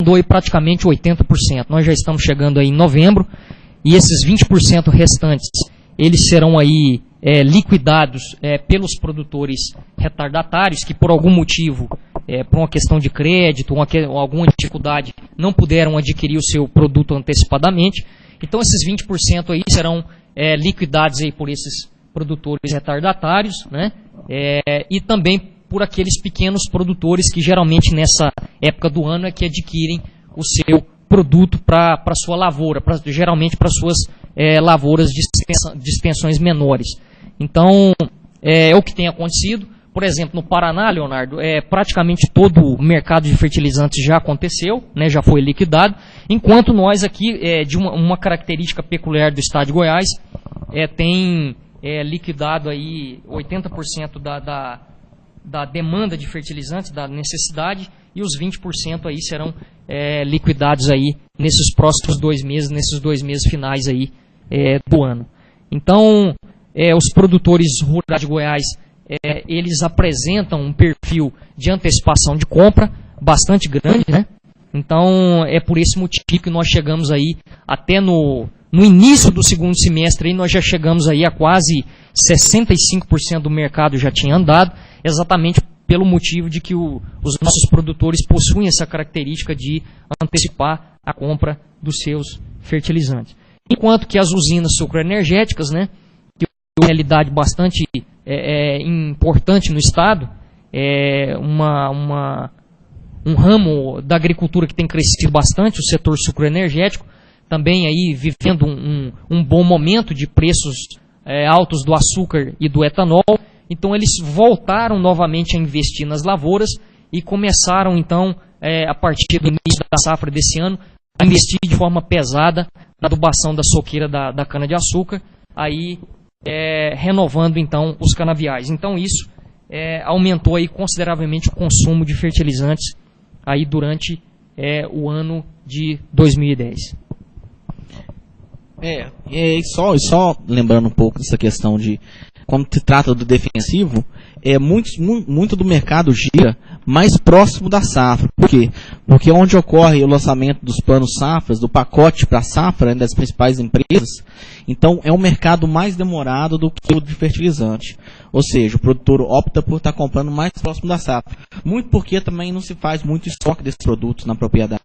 arredondou aí praticamente 80%. Nós já estamos chegando aí em novembro, e esses 20% restantes, eles serão aí liquidados pelos produtores retardatários, que por algum motivo, por uma questão de crédito ou alguma dificuldade, não puderam adquirir o seu produto antecipadamente. Então esses 20% aí serão liquidados aí por esses produtores retardatários, né? E também por aqueles pequenos produtores que geralmente nessa época do ano é que adquirem o seu produto para sua lavoura, geralmente para suas lavouras de extensões menores. Então, é o que tem acontecido. Por exemplo, no Paraná, Leonardo, praticamente todo o mercado de fertilizantes já aconteceu, né, já foi liquidado, enquanto nós aqui, de uma característica peculiar do estado de Goiás, tem liquidado aí 80% da demanda de fertilizantes, da necessidade, e os 20% aí serão liquidados aí nesses próximos 2 meses, nesses 2 meses finais aí do ano. Então, os produtores rurais de Goiás, eles apresentam um perfil de antecipação de compra bastante grande, né? Então, é por esse motivo que nós chegamos aí, até no início do segundo semestre, aí, nós já chegamos aí a quase 65% do mercado já tinha andado, exatamente pelo motivo de que os nossos produtores possuem essa característica de antecipar a compra dos seus fertilizantes. Enquanto que as usinas sucroenergéticas, né, que é uma realidade bastante importante no estado, um ramo da agricultura que tem crescido bastante, o setor sucroenergético, também aí vivendo um bom momento de preços altos do açúcar e do etanol. Então eles voltaram novamente a investir nas lavouras e começaram então, a partir do início da safra desse ano, a investir de forma pesada na adubação da soqueira da cana-de-açúcar, aí renovando então os canaviais. Então isso aumentou aí consideravelmente o consumo de fertilizantes aí durante o ano de 2010. Só lembrando um pouco dessa questão de quando se trata do defensivo, muito do mercado gira mais próximo da safra. Por quê? Porque onde ocorre o lançamento dos planos safras, do pacote para a safra, né, das principais empresas, então é um mercado mais demorado do que o de fertilizante. Ou seja, o produtor opta por estar comprando mais próximo da safra. Muito porque também não se faz muito estoque desses produtos na propriedade.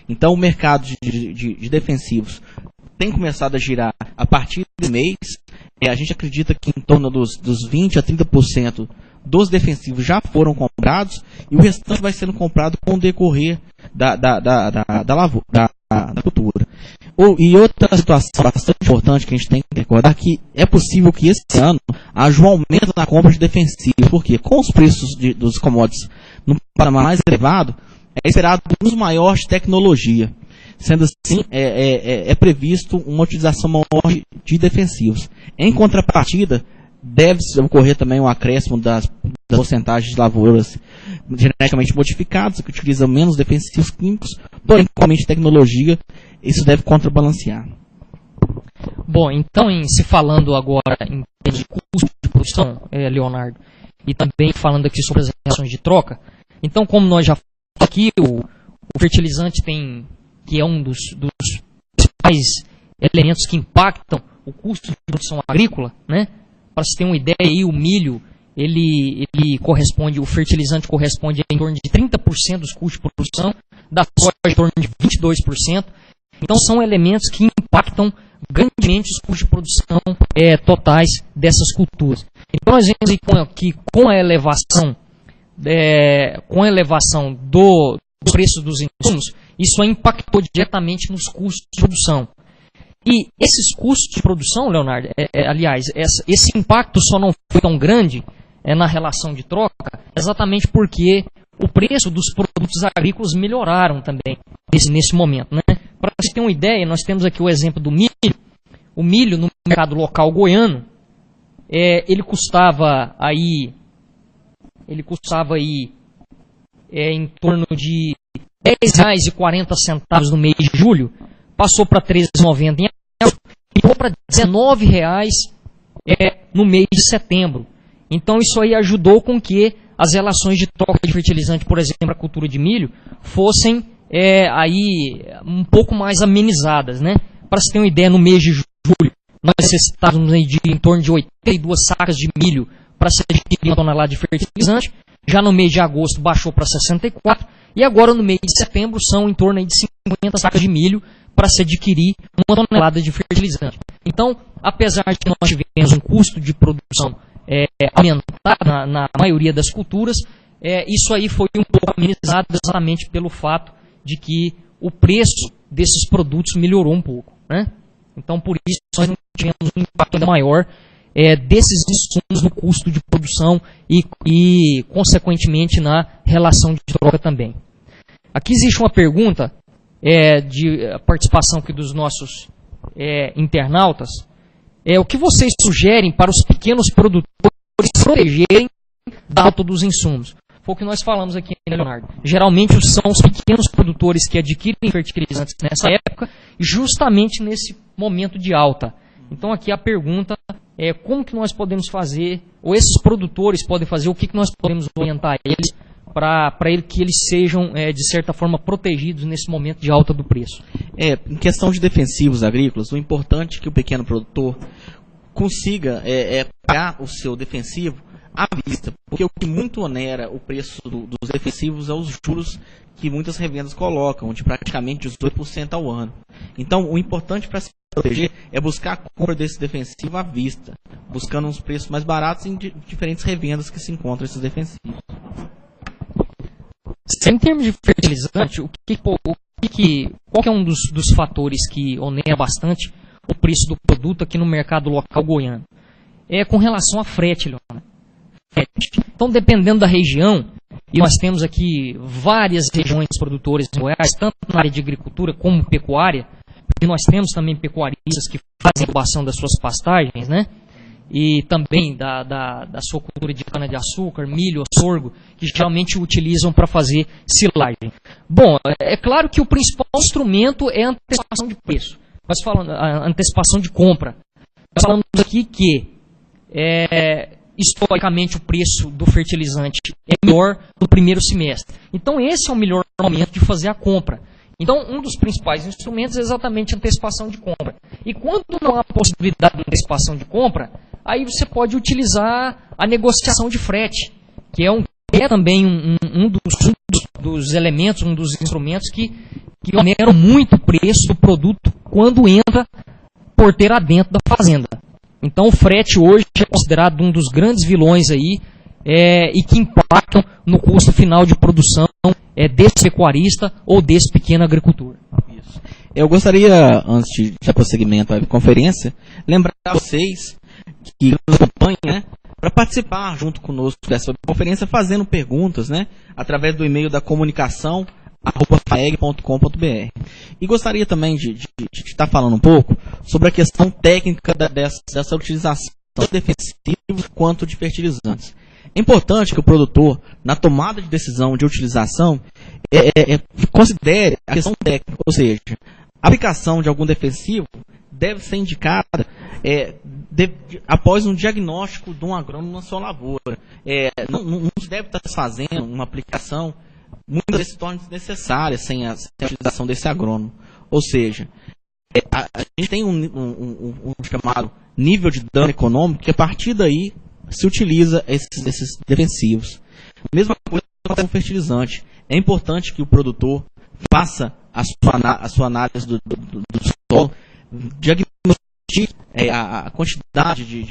Então o mercado de defensivos tem começado a girar a partir do mês. A gente acredita que em torno dos 20% a 30% dos defensivos já foram comprados, e o restante vai sendo comprado com o decorrer da cultura. E outra situação bastante importante que a gente tem que recordar, que é possível que esse ano haja um aumento na compra de defensivos, porque com os preços dos commodities no patamar mais elevado, é esperado um dos maiores de tecnologia. Sendo assim, é previsto uma utilização maior de defensivos. Em contrapartida, deve ocorrer também um acréscimo das porcentagens de lavouras geneticamente modificadas, que utilizam menos defensivos químicos, porém, com a tecnologia, isso deve contrabalancear. Bom, então, se falando agora em termos de custo de produção, Leonardo, e também falando aqui sobre as relações de troca, então, como nós já falamos aqui, o fertilizante que é um dos principais elementos que impactam o custo de produção agrícola, né? Para se ter uma ideia aí, o milho, o fertilizante corresponde a em torno de 30% dos custos de produção, da soja em torno de 22%. Então são elementos que impactam grandemente os custos de produção totais dessas culturas. Então nós vemos aí que com a elevação do preço dos insumos, isso impactou diretamente nos custos de produção. E esses custos de produção, Leonardo, aliás, esse impacto só não foi tão grande na relação de troca, exatamente porque o preço dos produtos agrícolas melhoraram também nesse momento, né? Para você ter uma ideia, nós temos aqui o exemplo do milho. O milho no mercado local goiano, ele custava aí em torno de R$ 10,40 no mês de julho, passou para R$ 13,90 em agosto e ficou para R$ 19,00 no mês de setembro. Então isso aí ajudou com que as relações de troca de fertilizante, por exemplo, para a cultura de milho, fossem aí um pouco mais amenizadas, né? Para se ter uma ideia, no mês de julho, nós necessitávamos aí de em torno de 82 sacas de milho para se adquirir uma tonelada de fertilizante. Já no mês de agosto baixou para 64, e agora no mês de setembro são em torno aí de 50 sacas de milho para se adquirir uma tonelada de fertilizante. Então, apesar de que nós tivemos um custo de produção aumentado na maioria das culturas, isso aí foi um pouco amenizado exatamente pelo fato de que o preço desses produtos melhorou um pouco, né? Então, por isso, nós não tivemos um impacto ainda maior desses insumos no custo de produção e, consequentemente, na relação de troca também. Aqui existe uma pergunta de participação aqui dos nossos internautas. O que vocês sugerem para os pequenos produtores protegerem da alta dos insumos? Foi o que nós falamos aqui, né, Leonardo? Geralmente são os pequenos produtores que adquirem fertilizantes nessa época, justamente nesse momento de alta. Então aqui a pergunta é como que nós podemos fazer, ou esses produtores podem fazer, o que nós podemos orientar eles para que eles sejam, de certa forma, protegidos nesse momento de alta do preço. Em questão de defensivos agrícolas, o importante é que o pequeno produtor consiga pagar o seu defensivo à vista, porque o que muito onera o preço dos defensivos é os juros que muitas revendas colocam, de praticamente 18% ao ano. Então, o importante para se proteger é buscar a compra desse defensivo à vista, buscando uns preços mais baratos em diferentes revendas que se encontram esses defensivos. Em termos de fertilizante, qual que é um dos fatores que onera bastante o preço do produto aqui no mercado local goiano? Com relação a frete, Leonardo. Então, dependendo da região, e nós temos aqui várias regiões produtoras em Goiás, tanto na área de agricultura como pecuária, e nós temos também pecuaristas que fazem adubação das suas pastagens, né? E também da sua cultura de cana-de-açúcar, milho, sorgo, que geralmente utilizam para fazer silagem. Bom, é claro que o principal instrumento é a antecipação de preço. Nós falamos a antecipação de compra. Nós falamos aqui que historicamente o preço do fertilizante é melhor no primeiro semestre. Então esse é o melhor momento de fazer a compra. Então um dos principais instrumentos é exatamente a antecipação de compra. E quando não há possibilidade de antecipação de compra, aí você pode utilizar a negociação de frete, que é também um dos elementos, um dos instrumentos que oneram muito o preço do produto quando entra porteira adentro da fazenda. Então o frete hoje é considerado um dos grandes vilões aí e que impactam no custo final de produção desse pecuarista ou desse pequeno agricultor. Isso. Eu gostaria, antes de dar prosseguimento à conferência, lembrar a vocês que nos acompanham, né, para participar junto conosco dessa conferência, fazendo perguntas, né, através do e-mail da comunicação @faeg.com.br. E gostaria também de estar falando um pouco sobre a questão técnica dessa utilização de defensivos quanto de fertilizantes. É importante que o produtor, na tomada de decisão de utilização, considere a questão técnica, ou seja, a aplicação de algum defensivo deve ser indicada após um diagnóstico de um agrônomo na sua lavoura. Não se deve estar fazendo uma aplicação muitas vezes se torna desnecessária sem a utilização desse agrônomo. Ou seja, a gente tem um chamado nível de dano econômico que a partir daí se utiliza esses defensivos. Mesma coisa com o fertilizante. É importante que o produtor faça a sua análise do solo, diagnostique a quantidade de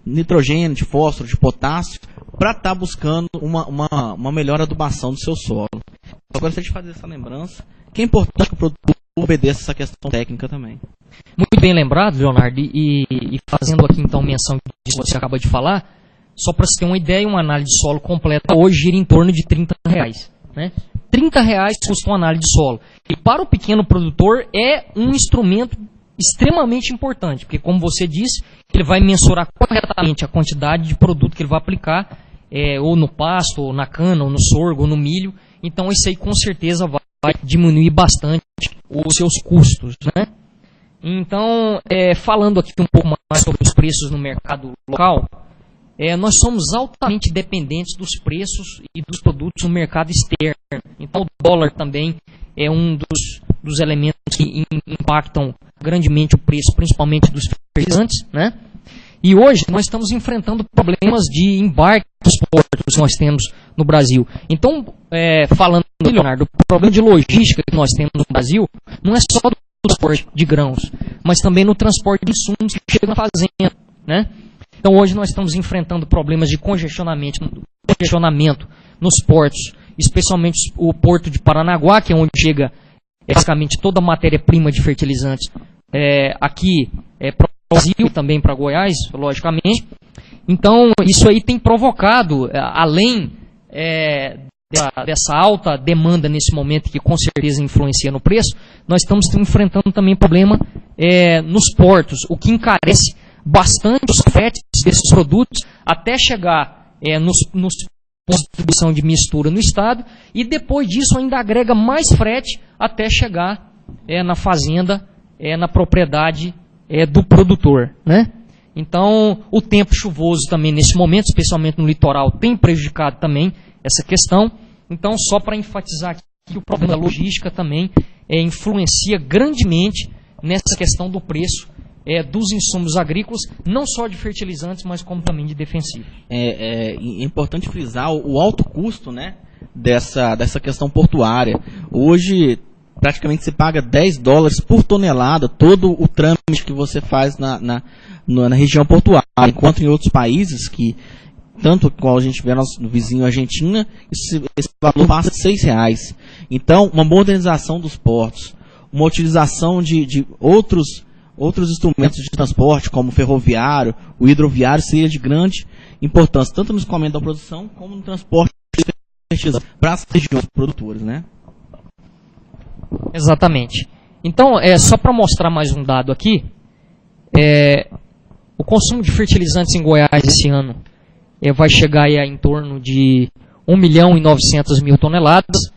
nitrogênio, de fósforo, de potássio, para estar buscando uma melhor adubação do seu solo. Eu gostaria de fazer essa lembrança, que é importante que o produtor obedeça essa questão técnica também. Muito bem lembrado, Leonardo, e fazendo aqui então menção disso que você acaba de falar, só para você ter uma ideia, uma análise de solo completa hoje gira em torno de R$30. Né? R$30 custa uma análise de solo. E para o pequeno produtor é um instrumento extremamente importante, porque como você disse, ele vai mensurar corretamente a quantidade de produto que ele vai aplicar, ou no pasto, ou na cana, ou no sorgo, ou no milho. Então isso aí com certeza vai diminuir bastante os seus custos, né? Então, falando aqui um pouco mais sobre os preços no mercado local, nós somos altamente dependentes dos preços e dos produtos no mercado externo. Então o dólar também é um dos elementos que impactam grandemente o preço, principalmente dos fertilizantes, né? E hoje nós estamos enfrentando problemas de embarque dos portos que nós temos no Brasil. Então, falando, Leonardo, o problema de logística que nós temos no Brasil não é só do transporte de grãos, mas também no transporte de insumos que chegam na fazenda, né? Então hoje nós estamos enfrentando problemas de congestionamento nos portos, especialmente o porto de Paranaguá, que é onde chega basicamente toda a matéria-prima de fertilizantes aqui para o Brasil e também para Goiás, logicamente. Então isso aí tem provocado, além dessa alta demanda nesse momento, que com certeza influencia no preço, nós estamos enfrentando também problema nos portos, o que encarece bastante os fretes desses produtos até chegar nos pontos de distribuição de mistura no estado, e depois disso ainda agrega mais frete até chegar na fazenda, na propriedade do produtor, né? Então o tempo chuvoso também nesse momento, especialmente no litoral, tem prejudicado também essa questão. Então, só para enfatizar aqui que o problema da logística também influencia grandemente nessa questão do preço dos insumos agrícolas, não só de fertilizantes, mas como também de defensivos. É importante frisar o alto custo, né, dessa questão portuária. Hoje, praticamente você paga $10 por tonelada todo o trâmite que você faz na região portuária, enquanto em outros países, que tanto qual a gente vê no vizinho Argentina, esse valor passa de R$6. Então, uma modernização dos portos, uma utilização de outros instrumentos de transporte, como o ferroviário, o hidroviário, seria de grande importância, tanto no escoamento da produção, como no transporte para as regiões produtoras, né? Exatamente. Então, só para mostrar mais um dado aqui, o consumo de fertilizantes em Goiás esse ano vai chegar aí em torno de 1.900.000 toneladas,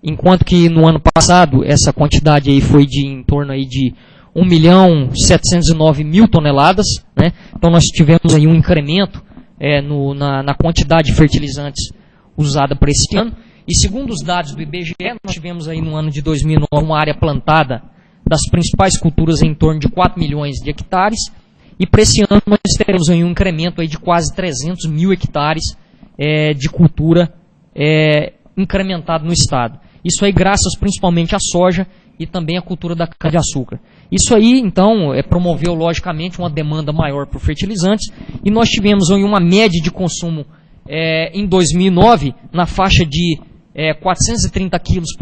enquanto que no ano passado essa quantidade aí foi em torno aí de 1.709.000 toneladas, né? Então nós tivemos aí um incremento na quantidade de fertilizantes usada para esse ano. E segundo os dados do IBGE, nós tivemos aí no ano de 2009 uma área plantada das principais culturas em torno de 4 milhões de hectares. E para esse ano nós teremos aí um incremento aí de quase 300.000 hectares de cultura incrementado no estado. Isso aí graças principalmente à soja e também à cultura da cana-de-açúcar. Isso aí, então, promoveu logicamente uma demanda maior por fertilizantes, e nós tivemos aí uma média de consumo em 2009 na faixa de 430 quilos